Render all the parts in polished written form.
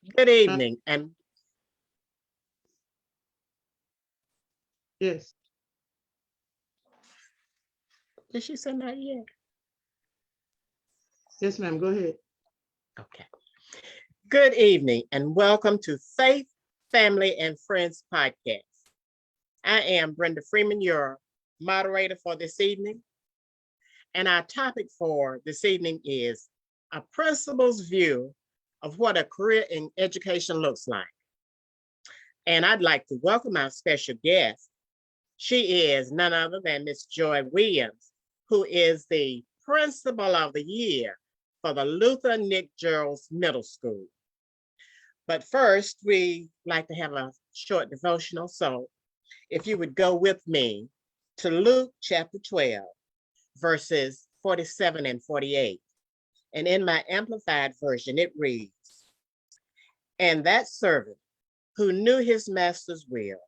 Good Uh, evening, and yes, did she say not yet? yes, ma'am. Go ahead. Okay. Good evening, and welcome to Faith, Family, and Friends podcast. I am Brenda Freeman, your moderator for this evening, and our topic for this evening is a principal's view of what a career in education looks like. And I'd like to welcome our special guest. She is none other than Miss Joy Williams, who is the Principal of the Year for the Luther Nick Gerald's Middle School. But first, we like to have a short devotional. So if you would go with me to Luke chapter 12, verses 47 and 48. And in my amplified version, it reads, "And that servant who knew his master's will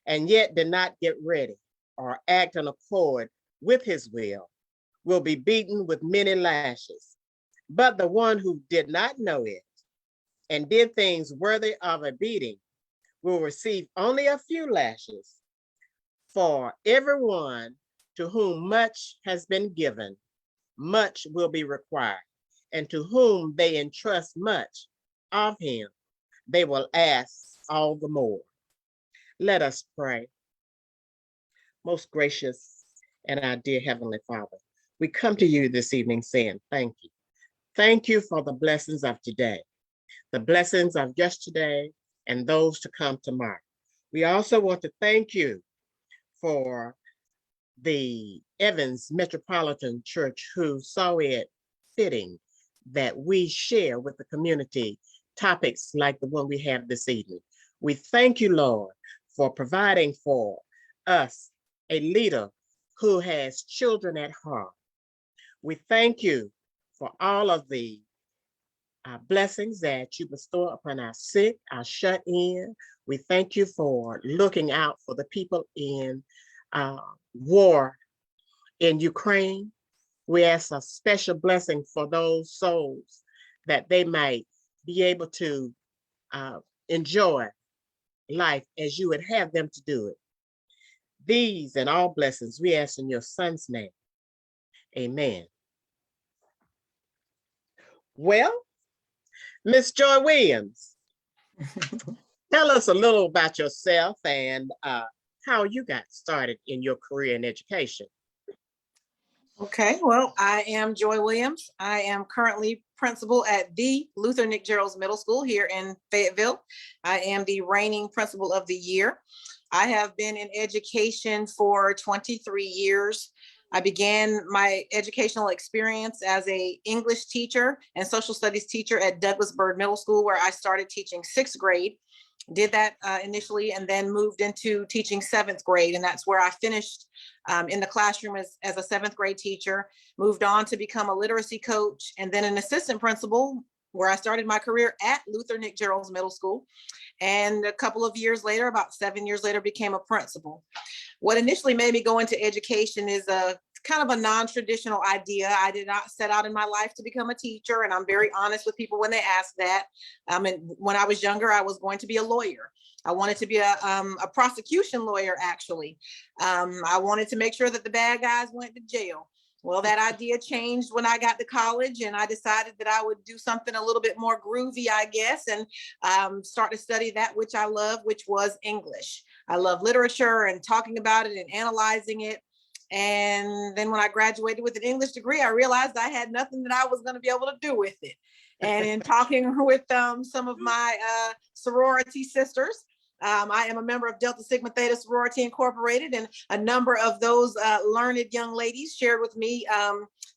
and yet did not get ready or act in accord with his will be beaten with many lashes. But the one who did not know it and did things worthy of a beating will receive only a few lashes. For everyone to whom much has been given, much will be required. And to whom they entrust much of him, they will ask all the more." Let us pray. Most gracious and our dear Heavenly Father, we come to you this evening saying thank you. Thank you for the blessings of today, the blessings of yesterday, and those to come tomorrow. We also want to thank you for the Evans Metropolitan Church, who saw it fitting that we share with the community topics like the one we have this evening. We thank you, Lord, for providing for us a leader who has children at heart. We thank you for all of the blessings that you bestow upon our sick, our shut in. We thank you for looking out for the people in war in Ukraine. We ask a special blessing for those souls that they might be able to enjoy life as you would have them to do it. These and all blessings we ask in your son's name. Amen. Well, Miss Joy Williams, tell us a little about yourself and how you got started in your career in education. Okay, well, I am Joy Williams. I am currently principal at the Luther Nick Gerald's Middle School here in Fayetteville. I am the reigning principal of the year. I have been in education for 23 years. I began my educational experience as an English teacher and social studies teacher at Douglas Byrd Middle School, where I started teaching 6th grade. Did that initially and then moved into teaching 7th grade. And that's where I finished in the classroom as a 7th grade teacher, moved on to become a literacy coach and then an assistant principal, where I started my career at Luther Nick Gerald's Middle School. And a couple of years later, about 7 years later, became a principal. What initially made me go into education is a kind of a non-traditional idea. I did not set out in my life to become a teacher, and I'm very honest with people when they ask that. And when I was younger, I was going to be a lawyer. I wanted to be a prosecution lawyer, actually. I wanted to make sure that the bad guys went to jail. Well, that idea changed when I got to college, and I decided that I would do something a little bit more groovy, I guess, and start to study that which I love, which was English. I love literature and talking about it and analyzing it. And then when I graduated with an English degree, I realized I had nothing that I was going to be able to do with it. And in talking with some of my sorority sisters, I am a member of Delta Sigma Theta Sorority Incorporated, and a number of those learned young ladies shared with me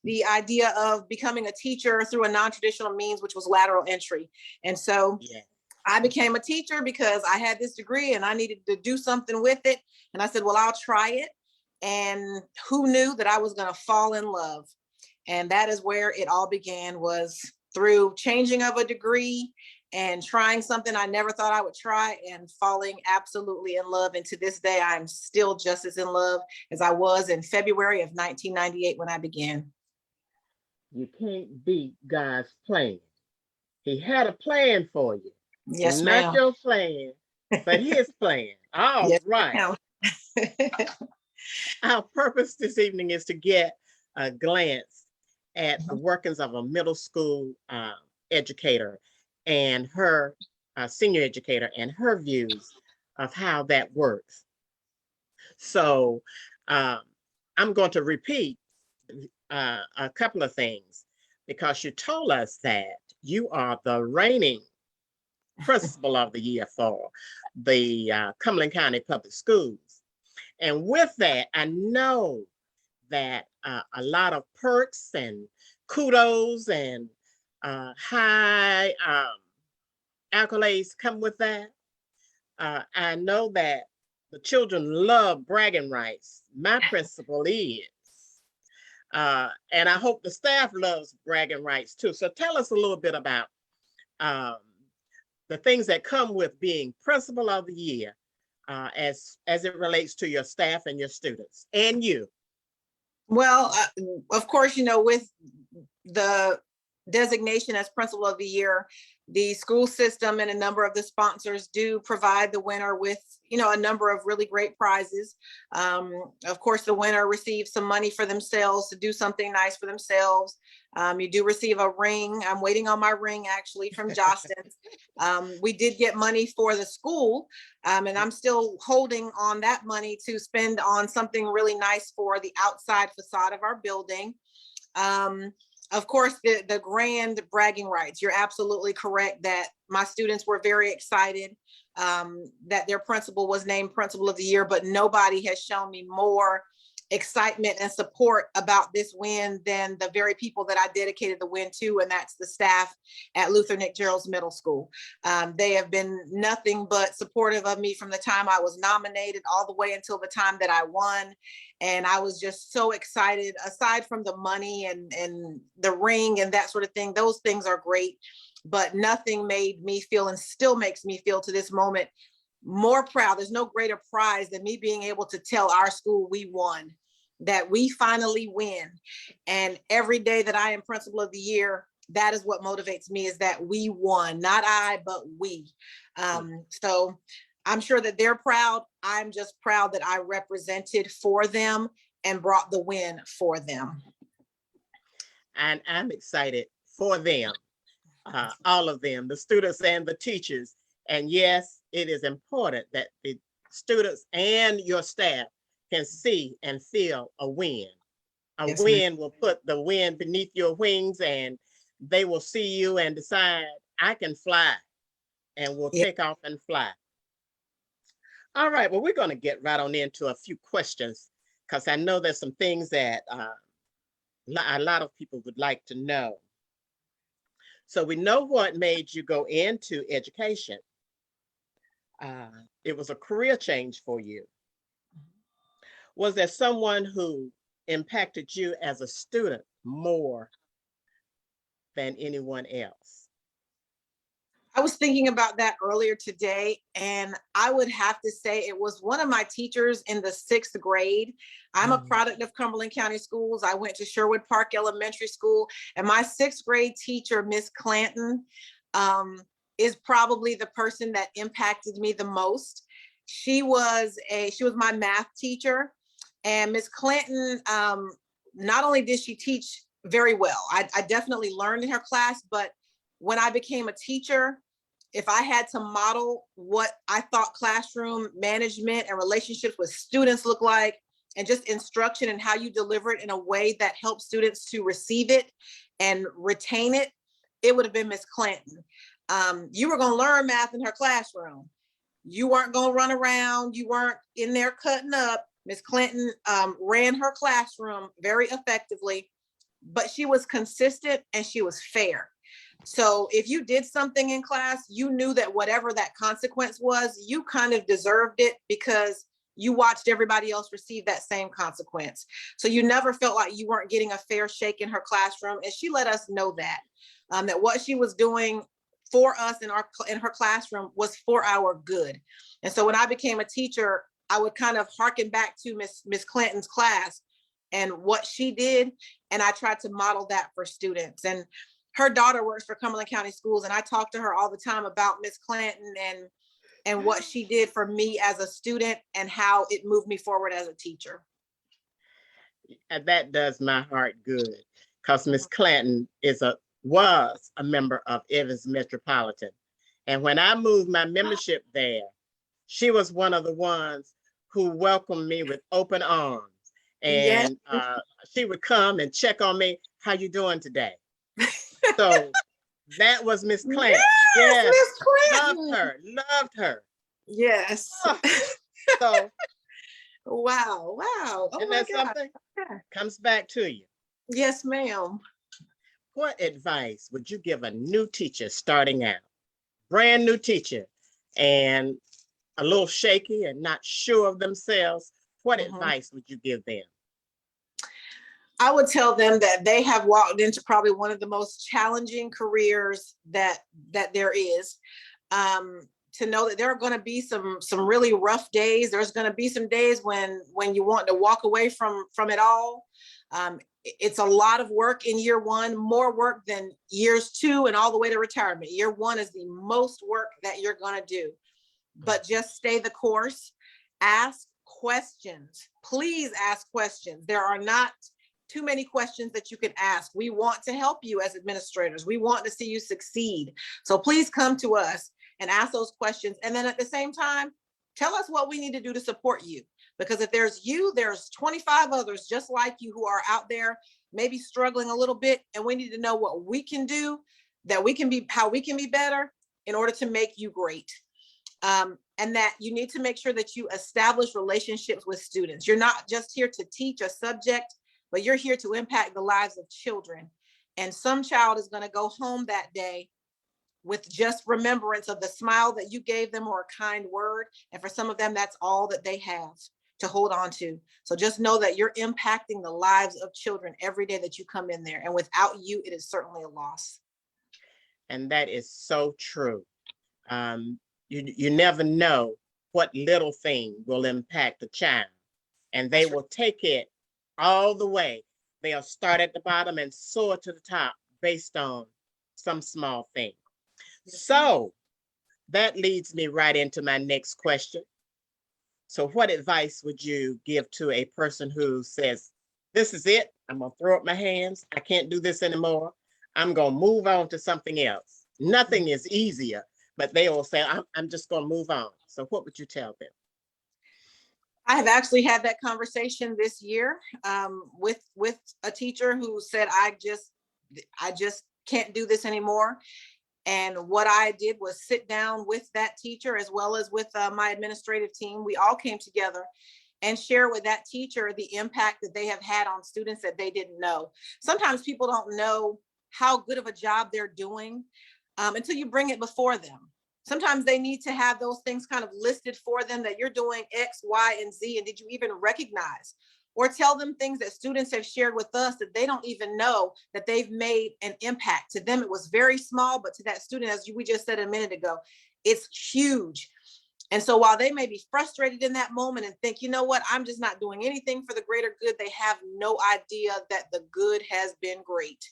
the idea of becoming a teacher through a non-traditional means, which was lateral entry. And so I became a teacher because I had this degree and I needed to do something with it. And I said, well, I'll try it. And who knew that I was going to fall in love? And that is where it all began, was through changing of a degree and trying something I never thought I would try and falling absolutely in love. And to this day, I'm still just as in love as I was in February of 1998 when I began. You can't beat God's plan. He had a plan for you. Yes, Not ma'am. your plan, but his plan. All Yes, right. ma'am. Our purpose this evening is to get a glance at the workings of a middle school educator and her senior educator and her views of how that works. So um, I'm going to repeat a couple of things because you told us that you are the reigning principal of the year for the Cumberland County Public Schools. And with that, I know that a lot of perks and kudos and high accolades come with that. I know that the children love bragging rights. My principal is. And I hope the staff loves bragging rights too. So tell us a little bit about um, the things that come with being principal of the year as it relates to your staff and your students and you. Well, of course, with the designation as principal of the year, the school system and a number of the sponsors do provide the winner with, a number of really great prizes. Of course, the winner receives some money for themselves to do something nice for themselves. You do receive a ring. I'm waiting on my ring actually from Jostens. We did get money for the school, and I'm still holding on that money to spend on something really nice for the outside facade of our building. Of course, the grand bragging rights. You're absolutely correct that my students were very excited that their principal was named principal of the year, but nobody has shown me more excitement and support about this win than the very people that I dedicated the win to, and that's the staff at Luther Nick Gerald's Middle School. They have been nothing but supportive of me from the time I was nominated all the way until the time that I won. And I was just so excited. Aside from the money and the ring and that sort of thing, those things are great, but nothing made me feel, and still makes me feel to this moment, more proud. There's no greater prize than me being able to tell our school we won, that we finally win. And every day that I am principal of the year, that is what motivates me, is that we won, not I, but we. So I'm sure that they're proud. I'm just proud that I represented for them and brought the win for them. And I'm excited for them, all of them, the students and the teachers. And yes, it is important that the students and your staff can see and feel a win. A Yes, win will put the wind beneath your wings, and they will see you and decide, I can fly, and will yeah. take off and fly. All right, well, we're going to get right on into a few questions because I know there's some things that a lot of people would like to know. So we know what made you go into education. It was a career change for you. Was there someone who impacted you as a student more than anyone else? I was thinking about that earlier today, and I would have to say it was one of my teachers in the 6th grade. I'm a product of Cumberland County Schools. I went to Sherwood Park Elementary School, and my 6th grade teacher, Miss Clanton, is probably the person that impacted me the most. She was my math teacher, and Miss Clanton, not only did she teach very well, I definitely learned in her class, but when I became a teacher, if I had to model what I thought classroom management and relationships with students look like, and just instruction and how you deliver it in a way that helps students to receive it and retain it, it would have been Miss Clanton. You were going to learn math in her classroom. You weren't going to run around. You weren't in there cutting up. Miss Clanton ran her classroom very effectively, but she was consistent and she was fair. So if you did something in class, you knew that whatever that consequence was, you kind of deserved it because you watched everybody else receive that same consequence. So you never felt like you weren't getting a fair shake in her classroom. And she let us know that, that what she was doing for us in her classroom was for our good. And so when I became a teacher, I would kind of harken back to Miss Clanton's class and what she did. And I tried to model that for students. And her daughter works for Cumberland County Schools, and I talk to her all the time about Miss Clanton and what she did for me as a student and how it moved me forward as a teacher. And that does my heart good, because Miss Clanton was a member of Evans Metropolitan. And when I moved my membership there, she was one of the ones who welcomed me with open arms. Yes. And she would come and check on me. How you doing today? So that was Miss Clanton. Yes, Yes, Miss Clanton. loved her. Yes. Oh, so, Wow. Oh and my that's God. something Yeah. comes back to you. Yes, ma'am. What advice would you give a new teacher starting out? Brand new teacher and a little shaky and not sure of themselves. What advice would you give them? I would tell them that they have walked into probably one of the most challenging careers that there is. To know that there are going to be some really rough days. There's going to be some days when you want to walk away from it all. It's a lot of work in year one, more work than years 2 and all the way to retirement. Year 1 is the most work that you're going to do, but just stay the course. Ask questions. Please ask questions. There are not too many questions that you can ask. We want to help you as administrators. We want to see you succeed. So please come to us and ask those questions. And then at the same time, tell us what we need to do to support you. Because if there's you, there's 25 others just like you who are out there, maybe struggling a little bit. And we need to know what we can do, how we can be better in order to make you great. And that you need to make sure that you establish relationships with students. You're not just here to teach a subject, but you're here to impact the lives of children. And some child is going to go home that day with just remembrance of the smile that you gave them or a kind word. And for some of them, that's all that they have to hold on to. So just know that you're impacting the lives of children every day that you come in there. And without you, it is certainly a loss. And that is so true. You never know what little thing will impact a child, and they will take it all the way. They'll start at the bottom and soar to the top based on some small thing. So that leads me right into my next question. So what advice would you give to a person who says, this is it, I'm gonna throw up my hands, I can't do this anymore, I'm gonna move on to something else? Nothing is easier, but they will say, I'm just gonna move on. So what would you tell them? I have actually had that conversation this year with a teacher who said, I just can't do this anymore. And what I did was sit down with that teacher as well as with my administrative team. We all came together and share with that teacher the impact that they have had on students that they didn't know. Sometimes people don't know how good of a job they're doing until you bring it before them. Sometimes they need to have those things kind of listed for them, that you're doing X, Y, and Z, and did you even recognize? Or tell them things that students have shared with us that they don't even know that they've made an impact. To them, it was very small, but to that student, as we just said a minute ago, it's huge. And so while they may be frustrated in that moment and think, you know what, I'm just not doing anything for the greater good, they have no idea that the good has been great.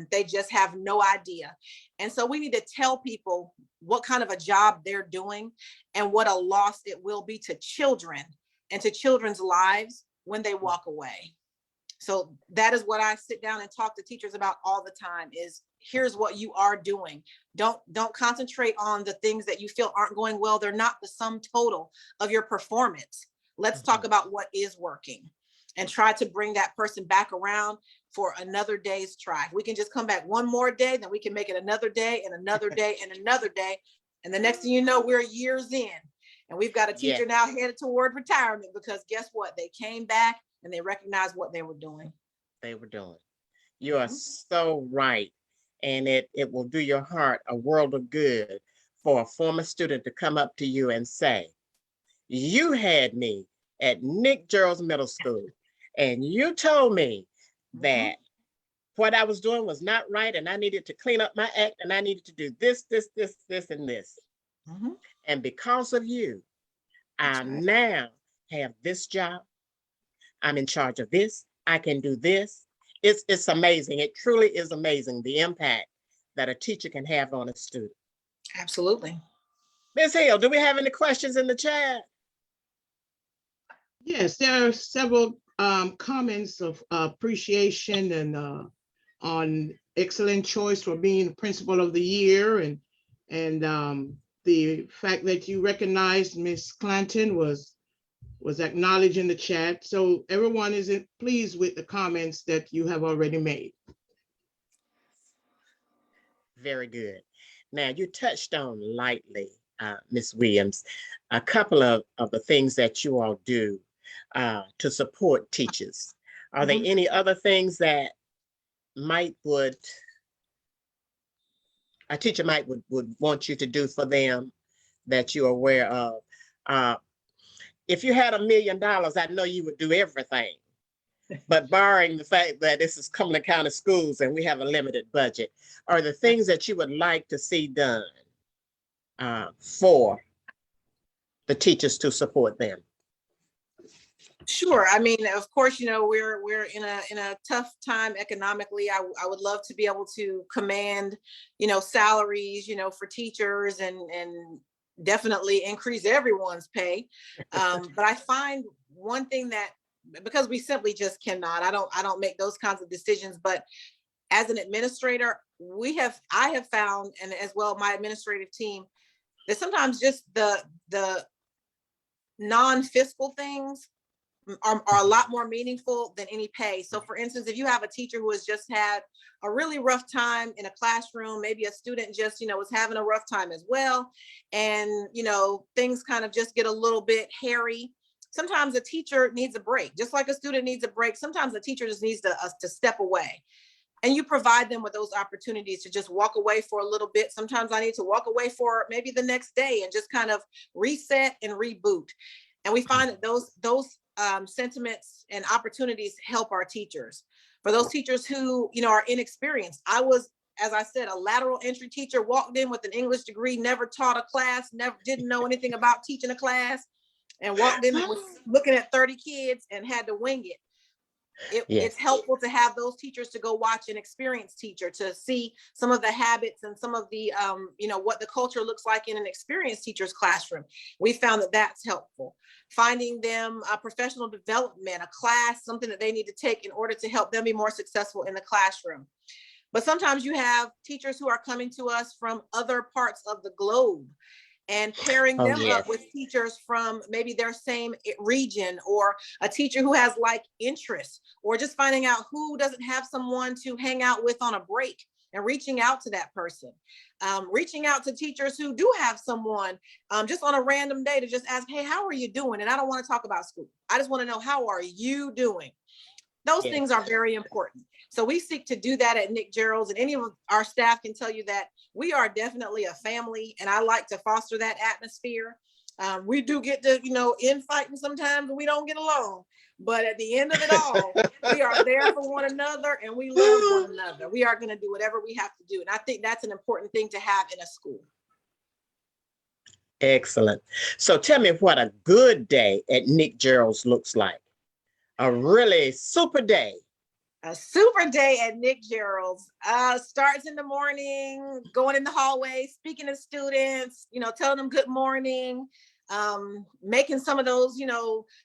They just have no idea. And so we need to tell people what kind of a job they're doing and what a loss it will be to children and to children's lives when they walk away. So that is what I sit down and talk to teachers about all the time is, here's what you are doing. Don't concentrate on the things that you feel aren't going well. They're not the sum total of your performance. Let's talk about what is working and try to bring that person back around for another day's try. If we can just come back one more day, then we can make it another day and another day and another day. And the next thing you know, we're years in. And we've got a teacher now headed toward retirement because guess what? They came back and they recognized what they were doing. You are so right. And it will do your heart a world of good for a former student to come up to you and say, you had me at Nick Gerald's Middle School, and you told me that what I was doing was not right, and I needed to clean up my act, and I needed to do this, and this. And because of you, I now have this job. I'm in charge of this. I can do this. it's amazing. It truly is amazing the impact that a teacher can have on a student. Absolutely. Ms. Hill, do we have any questions in the chat? Yes, there are several comments of appreciation and on excellent choice for being principal of the year, and the fact that you recognized Miss Clanton was acknowledged in the chat. So everyone is pleased with the comments that you have already made. Very good. Now, you touched on lightly, Ms. Williams, a couple of the things that you all do to support teachers. Are there any other things that a teacher would want you to do for them that you're aware of? If you had $1 million, I know you would do everything. But barring the fact that this is Cumberland County Schools and we have a limited budget, are the things that you would like to see done for the teachers to support them? Sure. I mean, of course, we're in a tough time economically. I would love to be able to command, salaries, for teachers and definitely increase everyone's pay. But I find one thing that, because we simply just cannot, I don't make those kinds of decisions, but as an administrator, I have found, and as well my administrative team, that sometimes just the non-fiscal things are a lot more meaningful than any pay. So for instance, if you have a teacher who has just had a really rough time in a classroom, maybe a student just, was having a rough time as well, and, things kind of just get a little bit hairy. Sometimes a teacher needs a break, just like a student needs a break. Sometimes a teacher just needs to step away. And you provide them with those opportunities to just walk away for a little bit. Sometimes I need to walk away for maybe the next day and just kind of reset and reboot. And we find that those sentiments and opportunities help our teachers. For those teachers who, are inexperienced, I was, as I said, a lateral entry teacher, walked in with an English degree, never taught a class, didn't know anything about teaching a class, and walked in looking at 30 kids and had to wing it. It's helpful to have those teachers to go watch an experienced teacher to see some of the habits and some of the, what the culture looks like in an experienced teacher's classroom. We found that that's helpful. Finding them a professional development, a class, something that they need to take in order to help them be more successful in the classroom. But sometimes you have teachers who are coming to us from other parts of the globe, and pairing them up with teachers from maybe their same region, or a teacher who has like interests, or just finding out who doesn't have someone to hang out with on a break and reaching out to that person. Reaching out to teachers who do have someone just on a random day to just ask, hey, how are you doing? And I don't want to talk about school. I just want to know, how are you doing? Those things are very important. So we seek to do that at Nick Gerald's, and any of our staff can tell you that we are definitely a family, and I like to foster that atmosphere. We do get to, infighting sometimes, and we don't get along. But at the end of it all, we are there for one another, and we love one another. We are going to do whatever we have to do. And I think that's an important thing to have in a school. Excellent. So tell me what a good day at Nick Gerald's looks like. A really super day. A super day at Nick Gerald's starts in the morning, going in the hallway, speaking to students, telling them good morning, making some of those,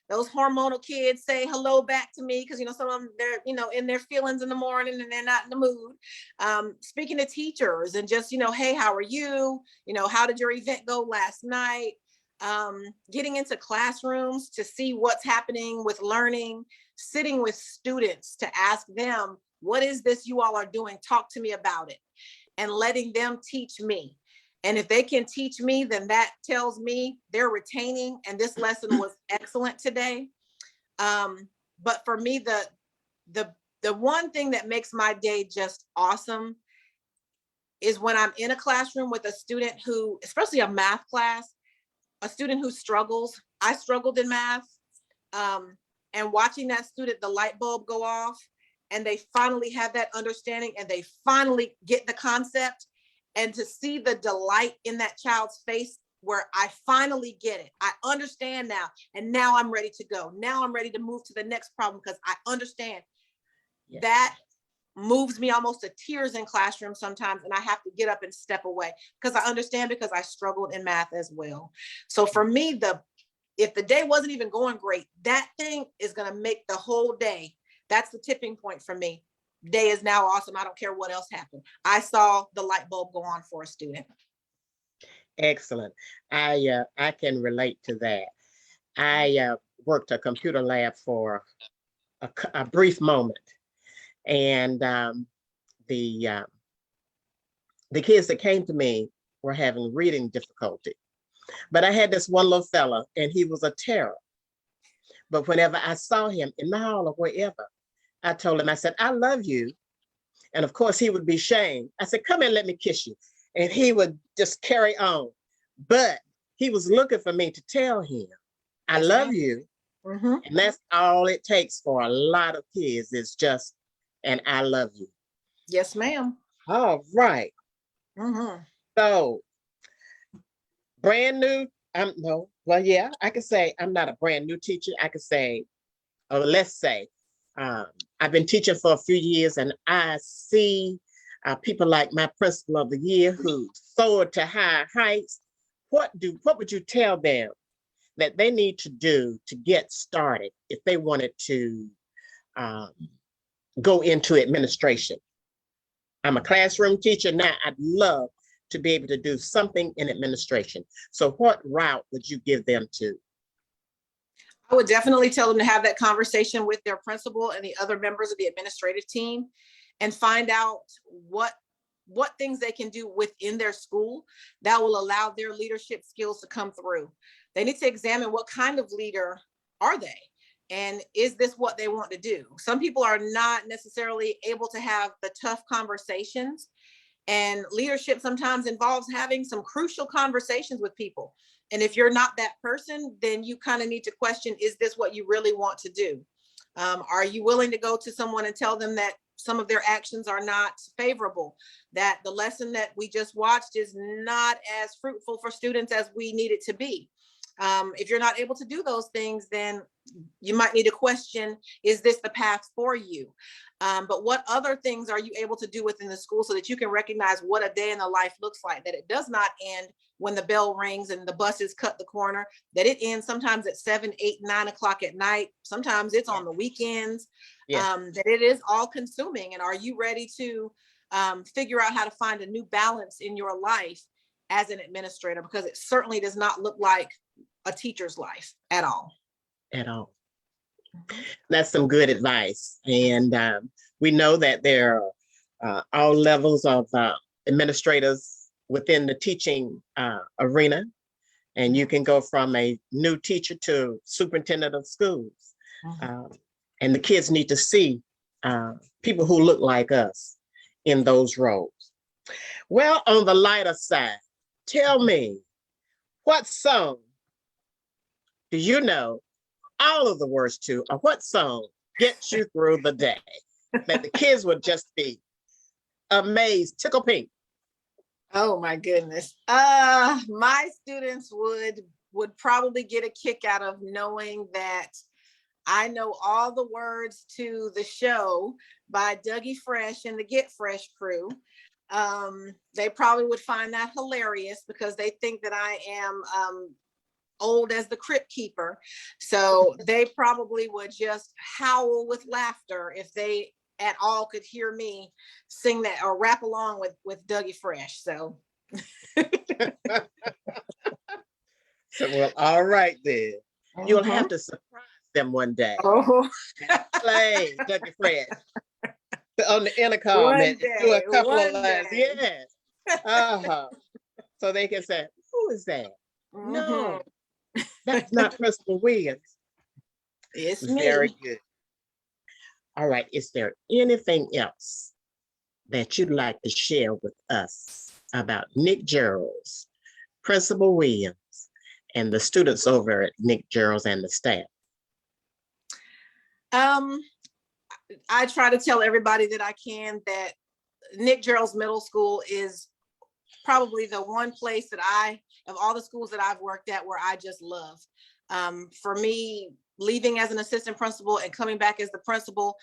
those hormonal kids say hello back to me, because, some of them, they're, in their feelings in the morning and they're not in the mood. Speaking to teachers and just, hey, how are you? How did your event go last night? Getting into classrooms to see what's happening with learning, sitting with students to ask them, what is this you all are doing? Talk to me about it, and letting them teach me. And if they can teach me, then that tells me they're retaining, and this lesson was excellent today. But for me, the one thing that makes my day just awesome is when I'm in a classroom with a student who, especially a math class, a student who struggles. I struggled in math, and watching that student, the light bulb go off, and they finally have that understanding, and they finally get the concept, and to see the delight in that child's face where I finally get it. I understand now, and now I'm ready to go. Now I'm ready to move to the next problem because I understand. That moves me almost to tears in classrooms sometimes, and I have to get up and step away because I understand, because I struggled in math as well. So for me, if the day wasn't even going great, that thing is going to make the whole day. That's the tipping point for me. Day is now awesome. I don't care what else happened. I saw the light bulb go on for a student. Excellent. I can relate to that. I worked a computer lab for a brief moment, and the kids that came to me were having reading difficulty. But I had this one little fella, and he was a terror. But whenever I saw him in the hall or wherever, I told him, I said, I love you. And of course, he would be shamed. I said, come here, let me kiss you. And he would just carry on. But he was looking for me to tell him, I Yes, love ma'am. you. Mm-hmm. And that's all it takes for a lot of kids is just, and I love you. Yes, ma'am. All right. Mm-hmm. So brand new, no, well, yeah, I could say I'm not a brand new teacher. I could say, or let's say, I've been teaching for a few years, and I see people like my principal of the year who soared to higher heights. What would you tell them that they need to do to get started if they wanted to go into administration? I'm a classroom teacher now. I'd love to be able to do something in administration. So what route would you give them to? I would definitely tell them to have that conversation with their principal and the other members of the administrative team and find out what things they can do within their school that will allow their leadership skills to come through. They need to examine what kind of leader are they? And is this what they want to do? Some people are not necessarily able to have the tough conversations, and leadership sometimes involves having some crucial conversations with people. And if you're not that person, then you kind of need to question, is this what you really want to do? Are you willing to go to someone and tell them that some of their actions are not favorable, that the lesson that we just watched is not as fruitful for students as we need it to be? If you're not able to do those things, then you might need to question, is this the path for you? But what other things are you able to do within the school so that you can recognize what a day in the life looks like, that it does not end when the bell rings and the buses cut the corner, that it ends sometimes at 7, 8, 9 o'clock at night. Sometimes it's on the weekends, that it is all consuming. And are you ready to figure out how to find a new balance in your life as an administrator? Because it certainly does not look like a teacher's life at all. At all. That's some good advice. And we know that there are all levels of administrators within the teaching arena. And you can go from a new teacher to superintendent of schools. And the kids need to see people who look like us in those roles. Well, on the lighter side, tell me, what song do you know all of the words to, or what song gets you through the day that the kids would just be amazed, tickle pink? Oh my goodness. My students would probably get a kick out of knowing that I know all the words to the show by Dougie Fresh and the Get Fresh crew. They probably would find that hilarious because they think that I am old as the Crypt Keeper. So they probably would just howl with laughter if they at all could hear me sing that or rap along with Dougie Fresh. So. So, well, all right then. You'll have to surprise them one day. Oh. Play Dougie Fresh on the intercom One and day, do a couple of one lines. day. Yes. So they can say, who is that? No, that's not Principal Williams. It's me. Very good. All right. Is there anything else that you'd like to share with us about Nick Gerald's, Principal Williams, and the students over at Nick Gerald's and the staff? I try to tell everybody that I can that Nick Gerald's Middle School is probably the one place that of all the schools that I've worked at, where I just love. For me, leaving as an assistant principal and coming back as the principal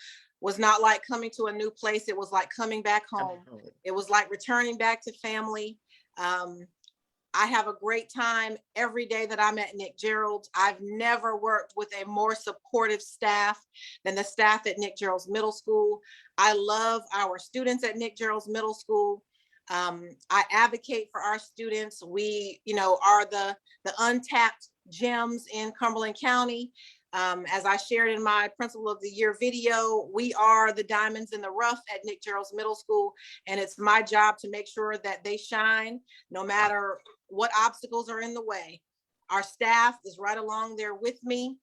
was not like coming to a new place. It was like coming back home. It was like returning back to family. I have a great time every day that I'm at Nick Gerald's. I've never worked with a more supportive staff than the staff at Nick Gerald's Middle School. I love our students at Nick Gerald's Middle School. I advocate for our students. We, are the untapped gems in Cumberland County. As I shared in my Principal of the Year video, we are the diamonds in the rough at Nick Gerald's Middle School, and it's my job to make sure that they shine no matter what obstacles are in the way. Our staff is right along there with me.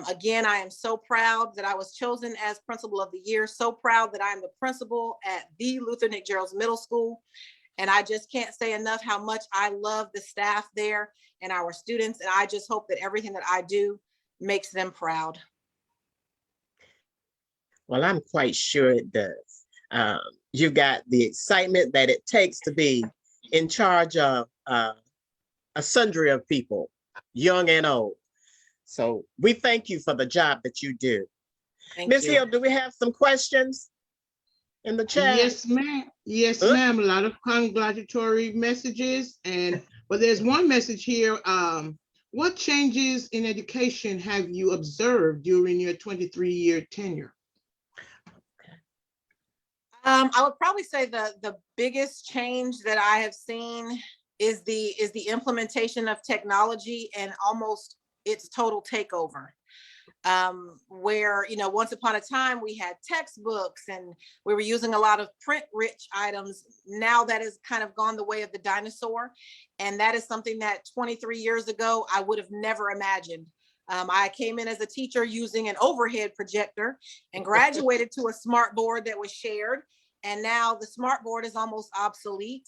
Again, I am so proud that I was chosen as Principal of the Year, so proud that I'm the principal at the Luther Nick Gerald's Middle School. And I just can't say enough how much I love the staff there and our students. And I just hope that everything that I do makes them proud. Well, I'm quite sure it does. You've got the excitement that it takes to be in charge of a sundry of people, young and old. So we thank you for the job that you do. Ms. Hill, do we have some questions in the chat? Yes, ma'am. Yes, ma'am. A lot of congratulatory messages, but there's one message here. What changes in education have you observed during your 23-year tenure? I would probably say the biggest change that I have seen is the implementation of technology and almost its total takeover. Where, once upon a time we had textbooks and we were using a lot of print-rich items. Now that has kind of gone the way of the dinosaur. And that is something that 23 years ago, I would have never imagined. I came in as a teacher using an overhead projector and graduated to a smart board that was shared. And now the smart board is almost obsolete.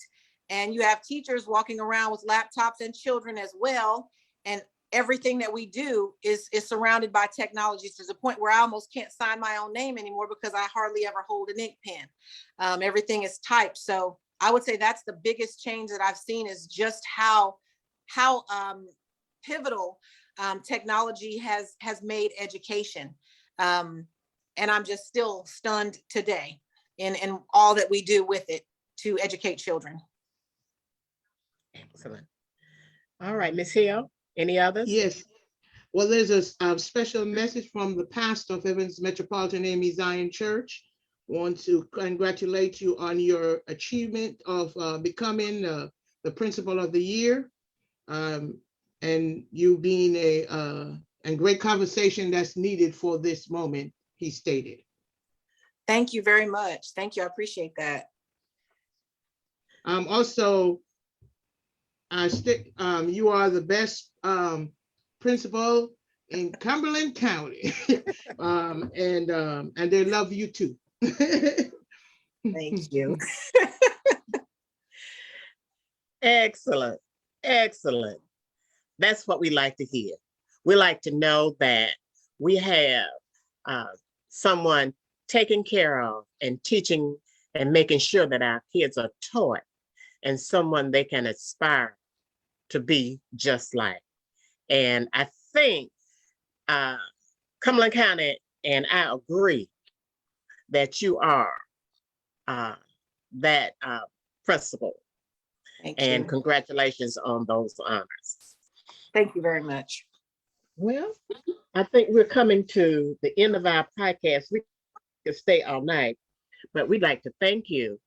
And you have teachers walking around with laptops and children as well. And everything that we do is surrounded by technology to the point where I almost can't sign my own name anymore because I hardly ever hold an ink pen. Everything is typed. So I would say that's the biggest change that I've seen, is just how pivotal technology has made education. And I'm just still stunned today in all that we do with it to educate children. Excellent. All right, Ms. Hill, any others? Yes. Well, there's a special message from the pastor of Evans Metropolitan AME Zion Church. Want to congratulate you on your achievement of becoming the Principal of the Year, and you being a great conversation that's needed for this moment, he stated. Thank you very much. Thank you. I appreciate that. Also, you are the best principal in Cumberland County, and they love you too. Thank you. Excellent. Excellent. That's what we like to hear. We like to know that we have someone taking care of and teaching and making sure that our kids are taught, and someone they can aspire to be just like. And I think Cumberland County and I agree that you are that principal. Thank and you. Congratulations on those honors. Thank you very much. Well, I think we're coming to the end of our podcast. We could stay all night, but we'd like to thank you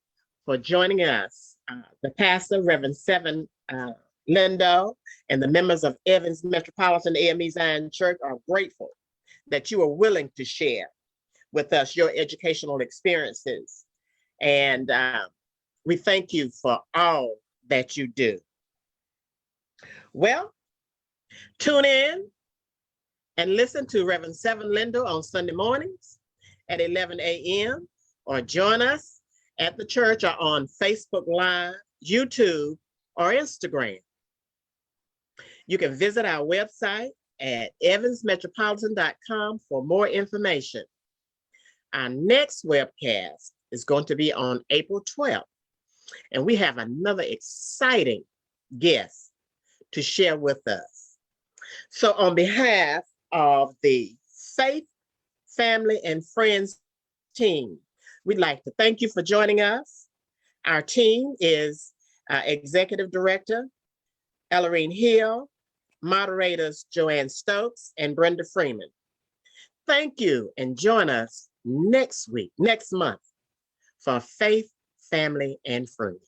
for joining us. The pastor, Reverend Seven Lindo, and the members of Evans Metropolitan AME Zion Church are grateful that you are willing to share with us your educational experiences. And we thank you for all that you do. Well, tune in and listen to Reverend Seven Lindo on Sunday mornings at 11 a.m. or join us at the church or on Facebook Live, YouTube, or Instagram. You can visit our website at evansmetropolitan.com for more information. Our next webcast is going to be on April 12th, and we have another exciting guest to share with us. So on behalf of the Faith, Family, and Friends team. We'd like to thank you for joining us. Our team is Executive Director Ellerine Hill, moderators Joanne Stokes and Brenda Freeman. Thank you, and join us next month for Faith, Family, and Friends.